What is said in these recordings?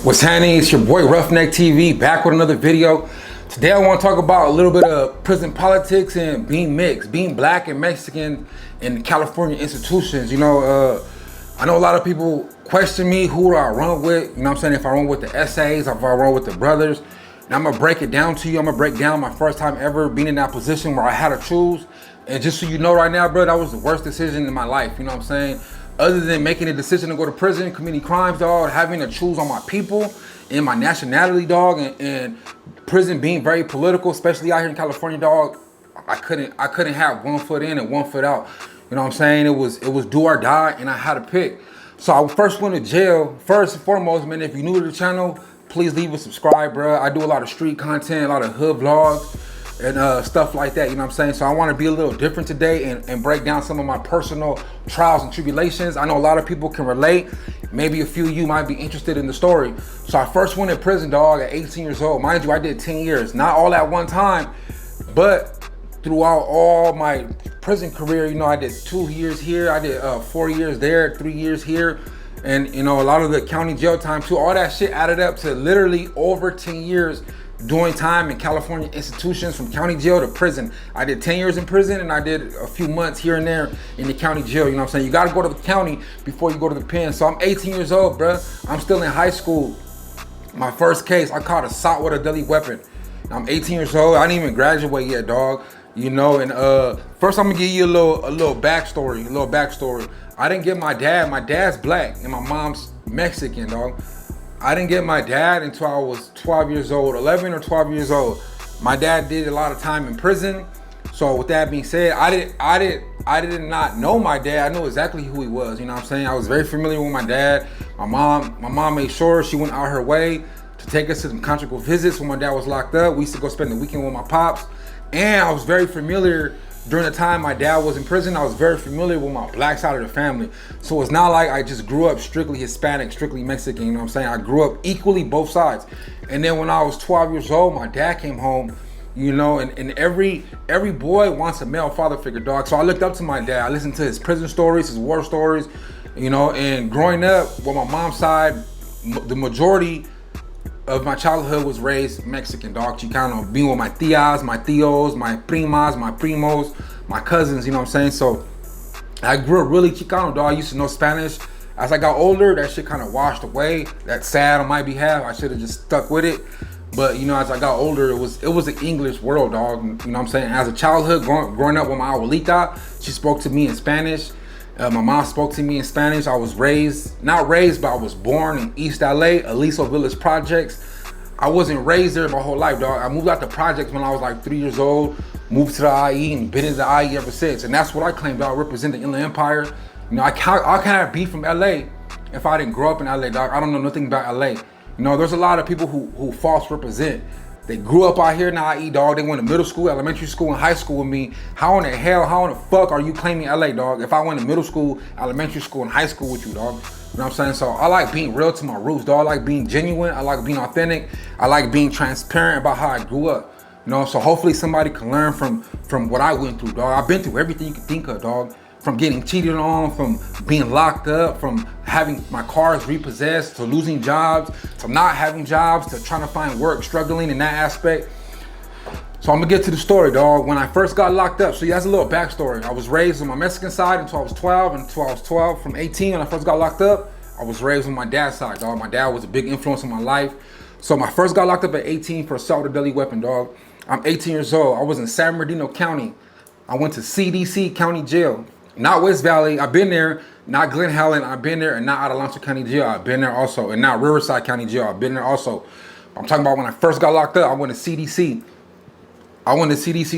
What's happening? It's your boy Roughneck TV back with another video. Today I want to talk about a little bit of prison politics and being mixed, being black and Mexican in California institutions. I know a lot of people question me, who do I run with? You know what I'm saying? If I run with the essays, if I run with the brothers. And I'm gonna break it down to you. I'm gonna break down my first time ever being in that position where I had to choose. And just so you know right now, bro, that was the worst decision in my life. You know what I'm saying? Other than making a decision to go to prison, committing crimes, dog, having to choose on my people and my nationality, dog, and prison being very political, especially out here in California, dog. I couldn't have one foot in and one foot out. You know what I'm saying? It was do or die, and I had to pick. So I first went to jail. First and foremost, man, if you're new to the channel, please leave a subscribe, bro. I do a lot of street content, a lot of hood vlogs, and stuff like that, you know what I'm saying? So I want to be a little different today and break down some of my personal trials and tribulations. I know a lot of people can relate. Maybe a few of you might be interested in the story. So I first went to prison, dog, at 18 years old. Mind you, I did 10 years. Not all at one time, but throughout all my prison career, you know, I did 2 years here. I did 4 years there, 3 years here. And, you know, a lot of the county jail time too. All that shit added up to literally over 10 years doing time in California institutions, from county jail to prison. I did 10 years in prison, and I did a few months here and there in the county jail. You know what I'm saying? You got to go to the county before you go to the pen. So I'm 18 years old, bro. I'm still in high school. My first case, I caught assault with a deadly weapon. I'm 18 years old. I didn't even graduate yet, dog. You know, and first I'm gonna give you a little backstory. I didn't get my dad. My dad's black and my mom's Mexican, dog. I didn't get my dad until I was 12 years old, 11 or 12 years old. My dad did a lot of time in prison. So with that being said, I did not know my dad. I knew exactly who he was. You know what I'm saying? I was very familiar with my dad. My mom made sure she went out her way to take us to some conjugal visits when my dad was locked up. We used to go spend the weekend with my pops. And I was very familiar during the time my dad was in prison. I was very familiar with my black side of the family. So it's not like I just grew up strictly Hispanic, strictly Mexican, you know what I'm saying? I grew up equally both sides. And then when I was 12 years old, my dad came home, you know, and every boy wants a male father figure, dog. So I looked up to my dad. I listened to his prison stories, his war stories, you know, and growing up with my mom's side, the majority of my childhood was raised Mexican, dog. Chicano, being with my tias, my tios, my primas, my primos, my cousins, you know what I'm saying? So I grew up really Chicano, dog. I used to know Spanish. As I got older, that shit kind of washed away. That's sad on my behalf. I should have just stuck with it. But, you know, as I got older, it was an English world, dog. You know what I'm saying? As a childhood, growing up with my abuelita, she spoke to me in Spanish. My mom spoke to me in Spanish. I was not raised, but I was born in East LA, Aliso Village Projects. I wasn't raised there my whole life, dog. I moved out the projects when I was like 3 years old, moved to the IE, and been in the IE ever since. And that's what I claim, dog, represent the Inland Empire. You know, I can't be from LA if I didn't grow up in LA, dog. I don't know nothing about LA. You know, there's a lot of people who false represent. They grew up out here in the IE, dog. They went to middle school, elementary school, and high school with me. How in the fuck are you claiming LA, dog? If I went to middle school, elementary school, and high school with you, dog. You know what I'm saying? So I like being real to my roots, dog. I like being genuine. I like being authentic. I like being transparent about how I grew up. You know, so hopefully somebody can learn from what I went through, dog. I've been through everything you can think of, dog. From getting cheated on, from being locked up, from having my cars repossessed, to losing jobs, to not having jobs, to trying to find work, struggling in that aspect. So I'm gonna get to the story, dog. When I first got locked up, so that's a little backstory. I was raised on my Mexican side until I was 12, from 18 when I first got locked up, I was raised on my dad's side, dog. My dad was a big influence in my life. So when I first got locked up at 18 for assault with a deadly weapon, dog. I'm 18 years old. I was in San Bernardino County. I went to CDC County Jail. Not West Valley, I've been there. Not Glen Helen, I've been there. And not Adelanto County Jail, I've been there also. And not Riverside County Jail, I've been there also. I'm talking about when I first got locked up, I went to CDC.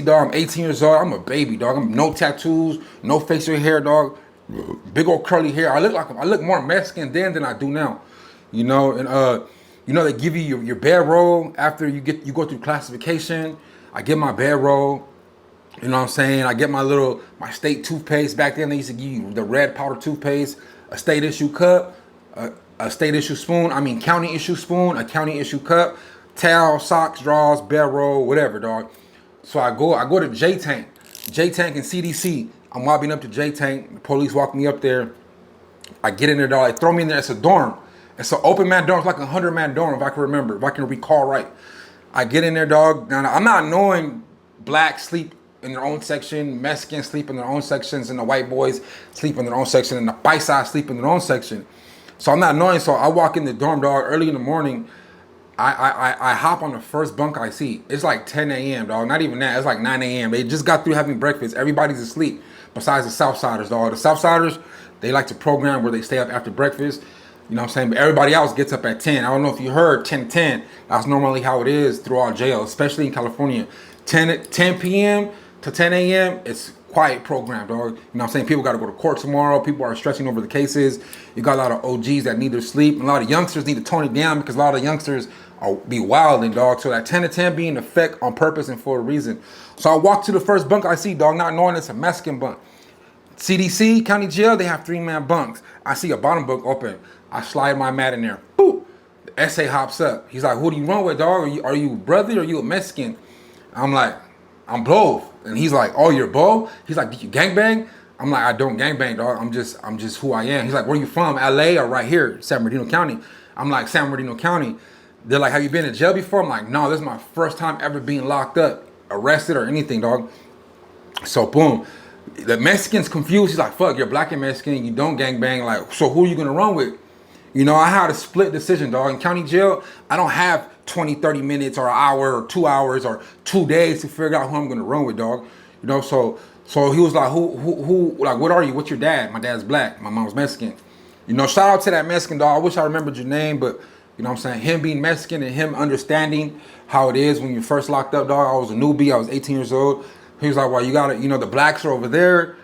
Dog. I'm 18 years old. I'm a baby, dog. I'm no tattoos, no facial hair, dog. Big old curly hair. I look more Mexican then than I do now. You know, and you know, they give you your bedroll after you go through classification. I get my bedroll. You know what I'm saying? I get my state toothpaste. Back then, they used to give you the red powder toothpaste, a state issue cup, a state issue spoon. I mean, county issue spoon, a county issue cup, towel, socks, drawers, bedroll, whatever, dog. So I go to J-Tank and CDC. I'm mobbing up to J-Tank. The police walk me up there. I get in there, dog. They throw me in there. It's a dorm. It's an open man dorm. It's like a 100-man dorm, if I can remember, if I can recall right. I get in there, dog. Now, I'm not knowing blacks sleep in their own section, Mexicans sleep in their own sections, and the white boys sleep in their own section, and the paisas sleep in their own section. So I'm not knowing. So I walk in the dorm, dog, early in the morning. I hop on the first bunk I see. It's like 10 a.m., dog. Not even that. It's like 9 a.m. They just got through having breakfast. Everybody's asleep besides the Southsiders, dog. The Southsiders, they like to program where they stay up after breakfast. You know what I'm saying? But everybody else gets up at 10. I don't know if you heard 10 10. That's normally how it is throughout jail, especially in California. 10 p.m. to 10 a.m., it's quiet program, dog. You know what I'm saying? People got to go to court tomorrow. People are stressing over the cases. You got a lot of OGs that need their sleep. And a lot of youngsters need to tone it down because a lot of youngsters are be wilding, dog. So that 10 to 10 being in effect on purpose and for a reason. So I walk to the first bunk I see, dog, not knowing it's a Mexican bunk. CDC, county jail, they have 3-man bunks. I see a bottom bunk open. I slide my mat in there. Boop. The SA hops up. He's like, who do you run with, dog? Are you brother or are you a Mexican? I'm like, I'm both. And he's like, oh, you're both? He's like, did you gangbang? I'm like, I don't gangbang, dog. I'm just who I am. He's like, where you from? LA or right here, San Bernardino County? I'm like, San Bernardino County. They're like, have you been in jail before? I'm like, no, this is my first time ever being locked up, arrested or anything, dog. So boom. The Mexican's confused. He's like, fuck, you're black and Mexican. You don't gangbang. Like, so who are you going to run with? You know, I had a split decision, dog. In county jail, I don't have 20, 30 minutes or an hour or 2 hours or 2 days to figure out who I'm going to run with, dog. You know, so he was like, who, like, what are you? What's your dad? My dad's black. My mom's Mexican. You know, shout out to that Mexican, dog. I wish I remembered your name, but, you know what I'm saying? Him being Mexican and him understanding how it is when you're first locked up, dog. I was a newbie. I was 18 years old. He was like, well, you got to, you know, the blacks are over there.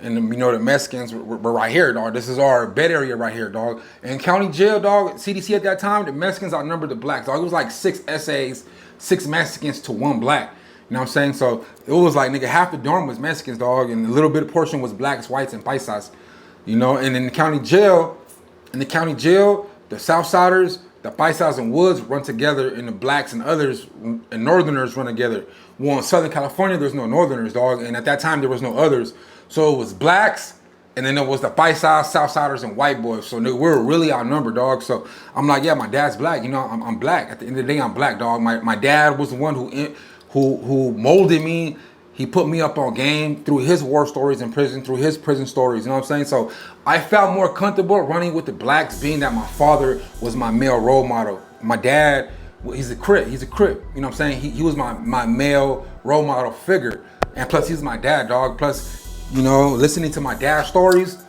And, you know, the Mexicans were right here, dog. This is our bed area right here, dog. And county jail, dog, CDC at that time, the Mexicans outnumbered the blacks, dog. It was like 6 SAs, 6 Mexicans to 1 black. You know what I'm saying? So it was like, nigga, half the dorm was Mexicans, dog. And a little bit of portion was blacks, whites, and paisas. You know, and in the county jail, the Southsiders, the paisas and woods run together, and the blacks and others and northerners run together. Well, in Southern California, there's no northerners, dog. And at that time, there was no others. So it was blacks, and then there was the paisas, Southsiders, and white boys. So we were really outnumbered, dog. So I'm like, yeah, my dad's black. You know, I'm black. At the end of the day, I'm black, dog. My dad was the one who molded me. He put me up on game through his war stories in prison, through his prison stories. You know what I'm saying? So I felt more comfortable running with the blacks, being that my father was my male role model. My dad, he's a Crip. He's a Crip. You know what I'm saying? He was my male role model figure. And plus, he's my dad, dog. Plus, you know, listening to my dad's stories,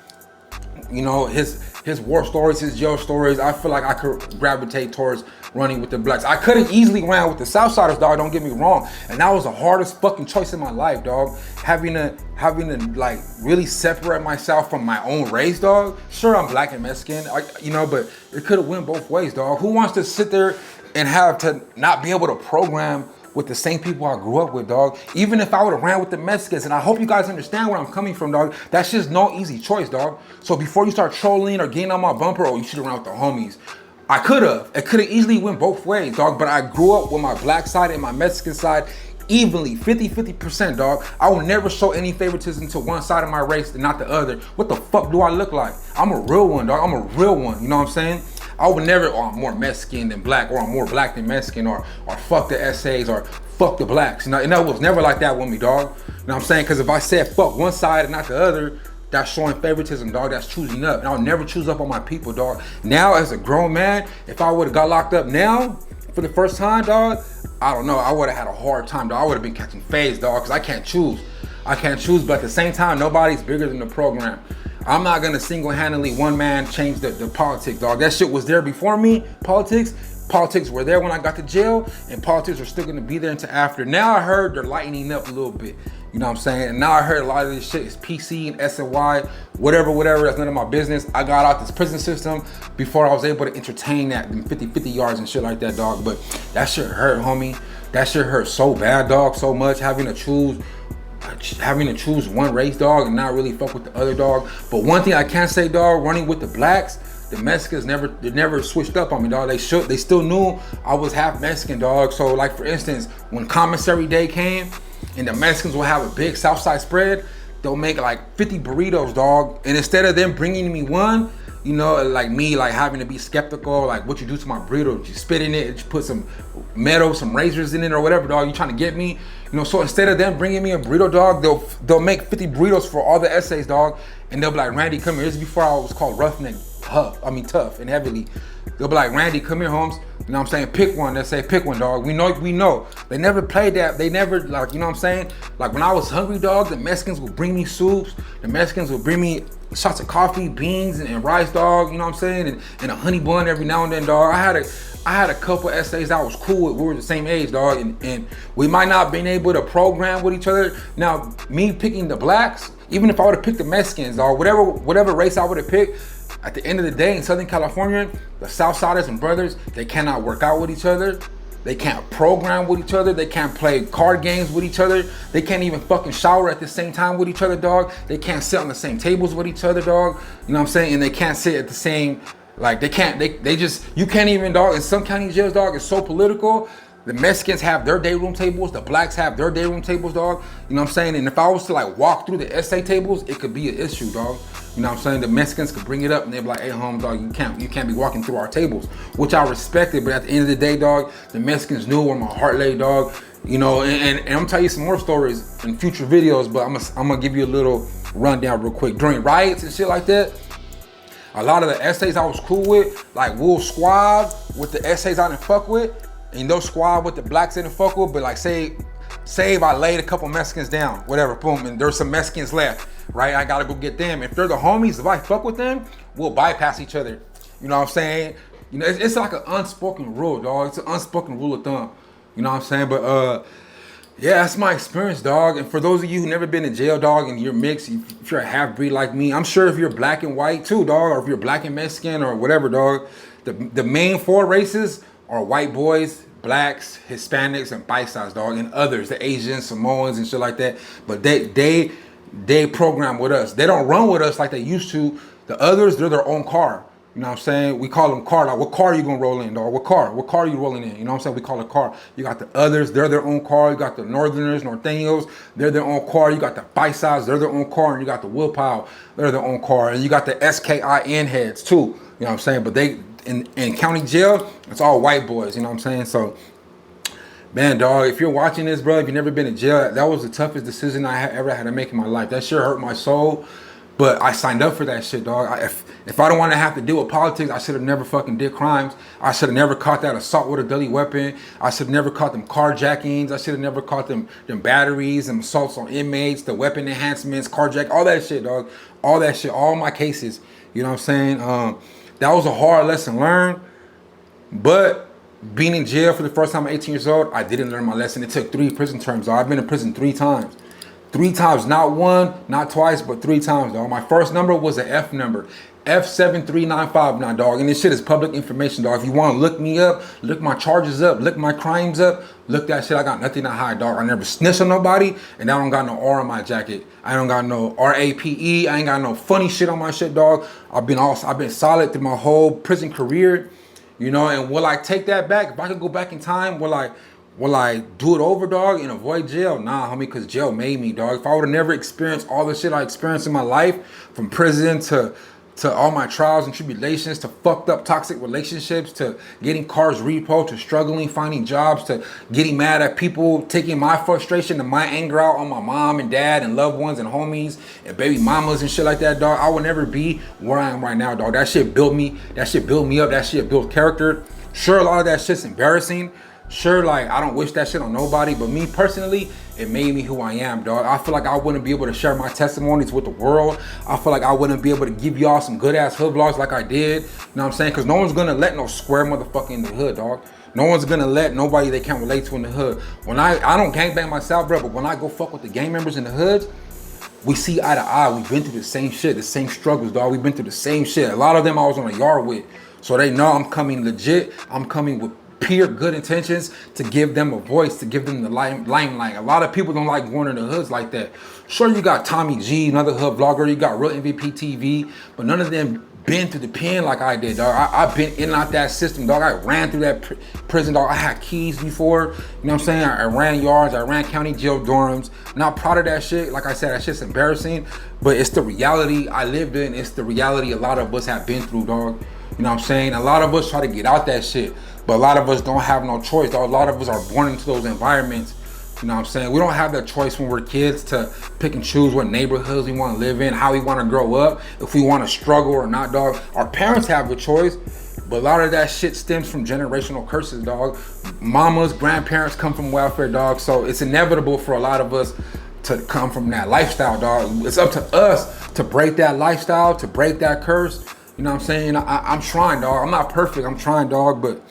you know, his war stories, his jail stories, I feel like I could gravitate towards running with the blacks. I could have easily ran with the Southsiders, dog, don't get me wrong. And that was the hardest fucking choice in my life, dog. Having to like really separate myself from my own race, dog. Sure, I'm black and Mexican, you know, but it could have went both ways, dog. Who wants to sit there and have to not be able to program with the same people I grew up with, dog? Even if I would have ran with the Mexicans, and I hope you guys understand where I'm coming from, dog. That's just no easy choice, dog. So before you start trolling or getting on my bumper, oh, you should have ran with the homies. I could have. It could have easily went both ways, dog. But I grew up with my black side and my Mexican side evenly, 50-50%, dog. I will never show any favoritism to one side of my race and not the other. What the fuck do I look like? I'm a real one, dog. I'm a real one. You know what I'm saying? I would never, oh, I'm more Mexican than black, or I'm more black than Mexican, or fuck the SAs, or fuck the blacks. You know, and that was never like that with me, dog. You know what I'm saying? Because if I said fuck one side and not the other, that's showing favoritism, dog. That's choosing up. And I'll never choose up on my people, dog. Now, as a grown man, if I would have got locked up now, for the first time, dog, I don't know. I would have had a hard time, dog. I would have been catching phase, dog, because I can't choose. I can't choose, but at the same time, nobody's bigger than the program. I'm not gonna single-handedly one man change the politics, dog. That shit was there before me, politics. Politics were there when I got to jail, and politics are still gonna be there until after. Now I heard they're lightening up a little bit. You know what I'm saying? And now I heard a lot of this shit is PC and SNY, whatever, that's none of my business. I got out this prison system before I was able to entertain that 50 yards and shit like that, dog. But that shit hurt, homie. That shit hurt so bad, dog, so much, having to choose one race, dog, and not really fuck with the other, dog. But one thing I can say, dog, running with the blacks, the Mexicans never switched up on me, dog. They still knew I was half Mexican, dog. So like, for instance, when commissary day came and the Mexicans will have a big Southside spread, they'll make like 50 burritos, dog. And instead of them bringing me one, you know, like me, like having to be skeptical, like what you do to my burrito, you spit in it, you put some metal, some razors in it or whatever, dog, you trying to get me, you know. So instead of them bringing me a burrito, dog, they'll make 50 burritos for all the essays, dog, and they'll be like, Randy, come here. This is before I was called Roughneck Tough and Heavily. They'll be like, Randy, come here, Holmes. You know what I'm saying? Pick one. They say, pick one, dog. We know. They never played that. They never, like, you know what I'm saying? Like, when I was hungry, dog, the Mexicans would bring me soups. The Mexicans would bring me shots of coffee, beans, and rice, dog. You know what I'm saying? And a honey bun every now and then, dog. I had a couple essays I was cool with. We were the same age, dog. And we might not have been able to program with each other. Now, me picking the blacks, even if I would have picked the Mexicans, dog, whatever race I would have picked, at the end of the day, in Southern California, the Southsiders and brothers, they cannot work out with each other. They can't program with each other. They can't play card games with each other. They can't even fucking shower at the same time with each other, dog. They can't sit on the same tables with each other, dog. You know what I'm saying? And they can't sit at the same, like, they just, you can't even, dog. In some county jails, dog, it's so political. The Mexicans have their day room tables. The blacks have their day room tables, dog. You know what I'm saying? And if I was to, like, walk through the essay tables, it could be an issue, dog. You know what I'm saying? The Mexicans could bring it up and they'd be like, hey, home, dog, you can't be walking through our tables, which I respected. But at the end of the day, dog, the Mexicans knew where my heart lay, dog. You know, and I'm gonna tell you some more stories in future videos, but I'm gonna give you a little rundown real quick. During riots and shit like that, a lot of the essays I was cool with, like we'll squad with the essays I didn't fuck with, and they'll squad with the blacks I didn't fuck with, but like say if I laid a couple Mexicans down, whatever, boom, and there's some Mexicans left, right? I gotta go get them. If they're the homies, if I fuck with them, we'll bypass each other. You know what I'm saying? You know, it's like an unspoken rule, dog. It's an unspoken rule of thumb. You know what I'm saying? But yeah, that's my experience, dog. And for those of you who never been in jail, dog, and you're mixed, if you're a half-breed like me, I'm sure if you're black and white too, dog, or if you're black and Mexican or whatever, dog, the main four races are white boys, blacks, Hispanics, and paisas, dog, and others, the Asians, Samoans, and shit like that. But they program with us. They don't run with us like they used to. The others, they're their own car. You know what I'm saying? We call them car. Like, what car are you gonna roll in, dog? What car are you rolling in? You know what I'm saying? We call it car. You got the others, they're their own car. You got the northerners, norteños, they're their own car. You got the paisas, they're their own car. And you got the willpower, they're their own car. And you got the SKIN heads too. You know what I'm saying? But they, in county jail, it's all white boys. You know what I'm saying? So, man, dog, if you're watching this, bro, if you've never been in jail, that was the toughest decision I ever had to make in my life. That sure hurt my soul. But I signed up for that shit, dog. If I don't want to have to deal with politics, I should have never fucking did crimes. I should have never caught that assault with a deadly weapon. I should have never caught them carjackings. I should have never caught them batteries and assaults on inmates, the weapon enhancements, carjack, all that shit, dog. All that shit, all my cases. You know what I'm saying? That was a hard lesson learned. But being in jail for the first time at 18 years old, I didn't learn my lesson. It took 3 prison terms, dog. I've been in prison 3 times. 3 times, not one, not twice, but 3 times, dog. My first number was an F number, F7395 now, dog. And this shit is public information, dog. If you want to look me up, look my charges up, look my crimes up, look that shit. I got nothing to hide, dog. I never snitched on nobody, and I don't got no R on my jacket. I don't got no RAPE. I ain't got no funny shit on my shit, dog. I've been solid through my whole prison career, you know. And will I take that back? If I could go back in time, will I do it over, dog, and avoid jail? Nah, homie, because jail made me, dog. If I would have never experienced all the shit I experienced in my life, from prison to all my trials and tribulations, to fucked up toxic relationships, to getting cars repo, to struggling, finding jobs, to getting mad at people, taking my frustration and my anger out on my mom and dad and loved ones and homies and baby mamas and shit like that, dog, I would never be where I am right now, dog. That shit built me. That shit built me up. That shit built character. Sure, a lot of that shit's embarrassing. Sure, like, I don't wish that shit on nobody, but me personally, it made me who I am, dog. I feel like I wouldn't be able to share my testimonies with the world. I feel like I wouldn't be able to give y'all some good ass hood vlogs like I did. You know what I'm saying? Because no one's gonna let no square motherfucker in the hood, dog. No one's gonna let nobody they can't relate to in the hood. When I don't gangbang myself, bro, but when I go fuck with the gang members in the hoods, we see eye to eye. We've been through the same shit, the same struggles, dog. We've been through the same shit. A lot of them I was on a yard with. So they know I'm coming legit. I'm coming with pure good intentions to give them a voice, to give them the limelight. A lot of people don't like going in the hoods like that. Sure, you got Tommy G, another hood vlogger. You got Real MVP TV, but none of them been through the pen like I did, dog. I've been in and out that system, dog. I ran through that prison, dog. I had keys before, you know what I'm saying? I ran yards, I ran county jail dorms. Not proud of that shit. Like I said, that shit's embarrassing, but it's the reality I lived in. It's the reality a lot of us have been through, dog. You know what I'm saying? A lot of us try to get out that shit, but a lot of us don't have no choice, dog. A lot of us are born into those environments. You know what I'm saying? We don't have that choice when we're kids to pick and choose what neighborhoods we want to live in, how we want to grow up, if we want to struggle or not, dog. Our parents have a choice, but a lot of that shit stems from generational curses, dog. Mamas, grandparents come from welfare, dog. So it's inevitable for a lot of us to come from that lifestyle, dog. It's up to us to break that lifestyle, to break that curse. You know what I'm saying? I'm trying, dog. I'm not perfect. I'm trying, dog, but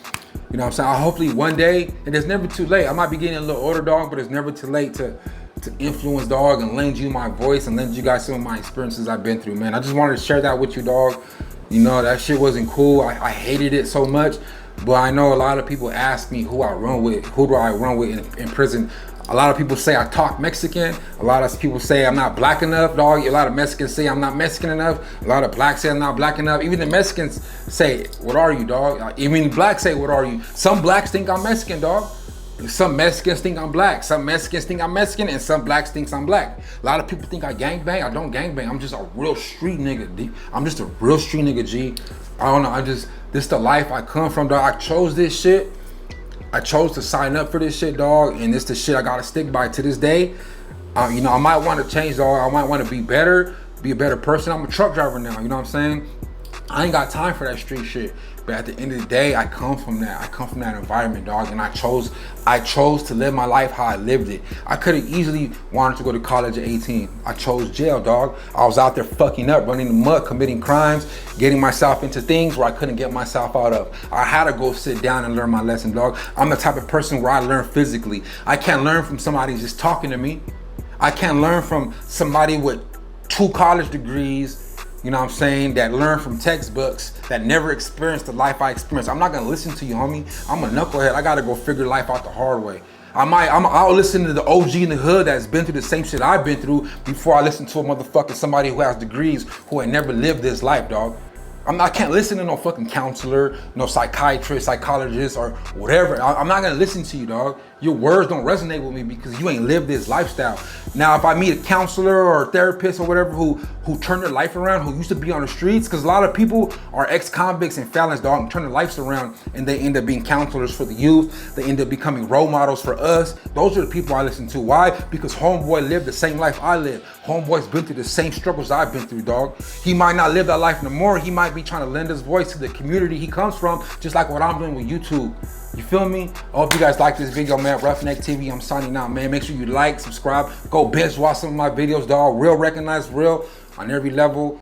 you know what I'm saying? Hopefully one day, and it's never too late. I might be getting a little older, dog, but it's never too late to influence, dog, and lend you my voice and lend you guys some of my experiences I've been through, man. I just wanted to share that with you, dog. You know, that shit wasn't cool. I hated it so much, but I know a lot of people ask me who I run with, who do I run with in prison. A lot of people say I talk Mexican. A lot of people say I'm not black enough, dog. A lot of Mexicans say I'm not Mexican enough. A lot of blacks say I'm not black enough. Even the Mexicans say, what are you, dog? Even blacks say, what are you? Some blacks think I'm Mexican, dog. Some Mexicans think I'm black. Some Mexicans think I'm Mexican, and some blacks think I'm black. A lot of people think I gangbang. I don't gangbang. I'm just a real street nigga, D. I'm just a real street nigga, G. I don't know. This is the life I come from, dog. I chose this shit. I chose to sign up for this shit, dog, and it's the shit I gotta stick by to this day. You know, I might want to change, dog. I might want to be better, be a better person. I'm a truck driver now, you know what I'm saying? I ain't got time for that street shit. But at the end of the day, I come from that. I come from that environment, dog, and I chose to live my life how I lived it. I could have easily wanted to go to college at 18. I chose jail, dog. I was out there fucking up, running the mud, committing crimes, getting myself into things where I couldn't get myself out of. I had to go sit down and learn my lesson, dog. I'm the type of person where I learn physically. I can't learn from somebody just talking to me. I can't learn from somebody with 2 college degrees, you know what I'm saying, that learn from textbooks, that never experienced the life I experienced. I'm not gonna listen to you, homie. I'm a knucklehead. I gotta go figure life out the hard way. I'll listen to the OG in the hood that's been through the same shit I've been through before I listen to a motherfucker, somebody who has degrees, who ain't never lived this life, dog. I can't listen to no fucking counselor, no psychiatrist, psychologist, or whatever. I'm not gonna listen to you, dog. Your words don't resonate with me because you ain't lived this lifestyle. Now, if I meet a counselor or a therapist or whatever who turned their life around, who used to be on the streets, because a lot of people are ex-convicts and felons, dog, and turn their lives around, and they end up being counselors for the youth. They end up becoming role models for us. Those are the people I listen to. Why? Because homeboy lived the same life I lived. Homeboy's been through the same struggles I've been through, dog. He might not live that life no more. He might be trying to lend his voice to the community he comes from, just like what I'm doing with YouTube. You feel me? I hope you guys like this video, man. Roughneck TV, I'm signing out, man. Make sure you like, subscribe, go binge watch some of my videos, dog. Real, recognize real on every level.